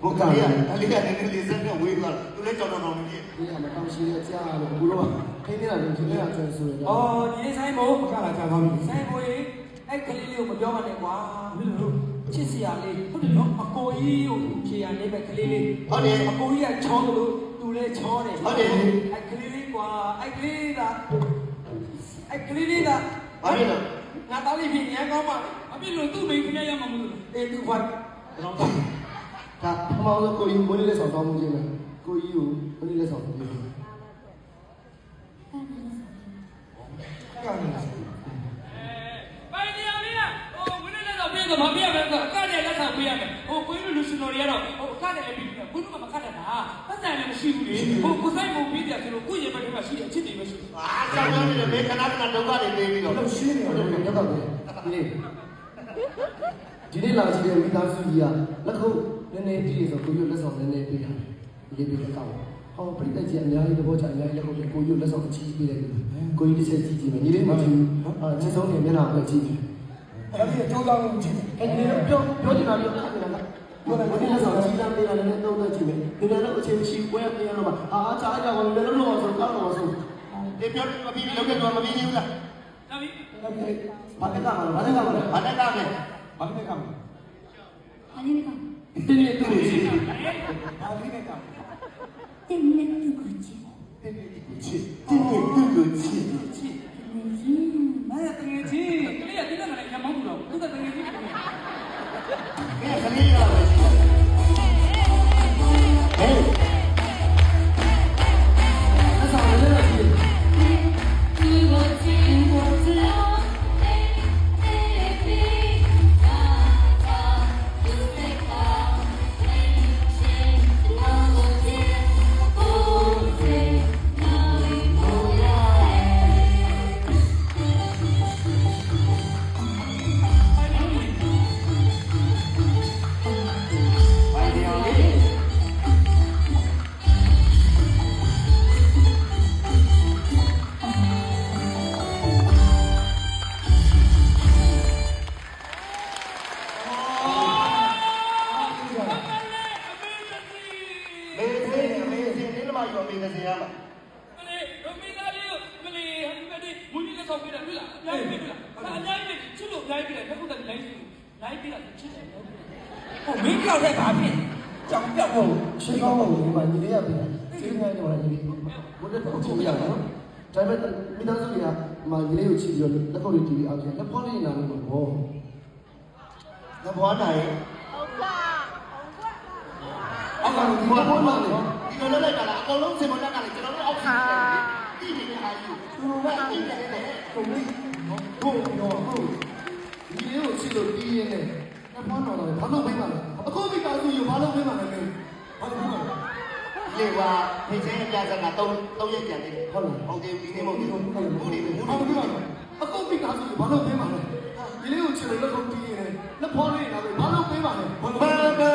ဘုကလေးကလေးကနေလေးစက်နဲ့ဝေးသွားသူလည်းကြောင်တော်တော်ကြီးဒီကမတောင်းရှိတဲ့ကြားလို့ဘူးတော့ခိနေတာလည်းဒီနေ့ကကျွမ်းဆိုရတော့အော်ဒီနေ့ဆိုင်မို့မကလာကြပါဘူးဆိုင်မို့ရေအဲ့ကလေးလေးကိုမပြောပါနဲ့ကွာမင်းတို့ချစ်စရာလေးဟုတ်တယ်နော်အကိုကြီးကိုဖြေရနေပဲကလေးလေးဟုတ်တယ်အကိုကြီးကချောလို့သူလည်းချောတယ်ဟုတ်တယ်အဲ့ကလေးလေးကွာအဲ့ကလေးကဘာဖြစ်လဲငါသားလေးဖြေရမ်းကောင်းပါအပြစ်လို့သူ့မိခင်ရမှာမလို့အေးသူဖိုက်တော့ဒါအမောင်တို့ကိုယူမလေးလက်ဆောင်တောင်းမှုချင်းမယ်ကိုယူမလေးလက်ဆောင်ပြုတယ်ကနေပိုင်နေရလေးဟိုမင်းလည်းတော့ပြင်တော့မပြရမယ်ကအကတဲ့လက်ဆောင်ပေးရမယ်ဟိုကိုကြီးလူရှင်တော်တွေကတော့ဟိုအကတဲ့လည်းပြီးပြီဘုန်းကမကတဲ့တာပတ်စံလည်းမရှိဘူးလေဟိုကိုဆိုင်မပြီးတယ်ဆိုတော့ကိုရင်ဘက်ထဲမှာရှိတဲ့အချစ်တွေပဲရှိအာကြောင်ကြောင်နေတယ်မေခဏခဏဒုက္ခတွေပေးပြီးတော့လို့ရှင်းနေတယ်တော့တော့ဒီနေ့လာကြည့်တဲ့မိသားစုကြီးကလက်ခုပ်နည်းနည်းကြည့်ဆိုကိုယူလက်ဆောင်နည်းနည်းပေးရတယ်လေးပေးတော့ဟောပြိတ္တကြီးအများကြီးတော့ကြာအများကြီးလက်ခုပ်ကိုယူလက်ဆောင်အချီးပေးတယ်ကိုကြီးတစ်ချက်ကြည့်ကြည့်မယ်ညီလေးမကြည့်ဘူးချစ်ဆုံးနေမျက်နှာပဲကြည့်တယ်အဲ့ဒီကျိုးကောင်းကြည့်အဲ့ဒီပြောချင်တာပြောခက်နေတာပြောတယ်ကိုလက်ဆောင်ကြီးတန်းပေးတာလည်းတော့တော့ကြည့်မယ်ဒီနေ့တော့အချိန်မရှိပွဲပေးရတော့မှာအားချားကြအောင်လည်းလို့ဆိုကောင်းတော့ဆိုဒီပြောမပြီးလောက်ခဲ့တော့မပြီးဘူးလားဒါပြီဘာနဲ့ကမှာဘာနဲ့ကမှာဘာနဲ့ကမယ်ဘာနဲ့ကမှာဘာနဲ့ကတင်းနေတူချီဘာနဲ့ကတင်းနေတူကိုချီတင်းနေတူကိုချီမာယာတငယ်ချင်းကလေးကတိကျတယ်ရမောင်းဘူးတော့သူကတငယ်ချင်းဖြစ်နေကလေးရပါရှိဟဲ့အဲ့ဆောင်လည်းလည်းကြည့်你我经过自由မေးနေရမှာမလေးဒိုမီသားလေးကိုမလေးဟိုဒီမူကြီးလက်ဆောင်ပေးတာတွေ့လားအများကြီးတွေ့လားအများကြီးချစ်လို့အများကြီးတယ်ခုတည်းလိုက်ပြီးတာချစ်တယ်ဟိုမင်းကြောက်တဲ့ဘာဖြစ်ကြောင်ပြောက်ဖို့ရှင်းကောင်းလို့ဒီမှာညီလေးရပြီကျေးဇူးများတယ်ညီလေးဘုဒ္ဓတော်ကိုရအောင်ဒါပေမဲ့မိသားစုတွေကမှာညီလေးကိုချစ်ပြီးတော့လက်ခုပ်လေးတီးပြီးအောင်ကျလက်ဖောင်းလေးနာလို့ဘောလက်ဖွားနိုင်အောက်ကဒီဘောပေါ်လာတယ်ဒီလိုလုပ်လိုက်တာလားအကုန်လုံးစင်မတက်ကလည်းကျွန်တော်တို့အောက်ဆီတီးနေတဲ့အားကြီးသူတို့ကတီးနေတယ်ကိုလေးဟုတ်ဒီလေးကိုချစ်လို့တီးရင်းနဲ့လက်ဖောင်းတော်တယ်ဘာလို့ပေးမှလဲအခုမိသားစုယူဘာလို့ပေးမှလဲဘာလို့ပေးမှလဲလေဝါဖိချင်းအပြားစက3ရက်ပြန်နေတယ်ဟုတ်လားဟုတ်တယ်ဒီနေ့မဟုတ်ဘူးဘူးနေဘူးအခုမိသားစုယူဘာလို့ပေးမှလဲဒီလေးကိုချစ်လို့လက်ခုပ်တီးရင်းနဲ့လက်ဖောင်းလေးနာလို့ဘာလို့ပေးမှလဲဘာ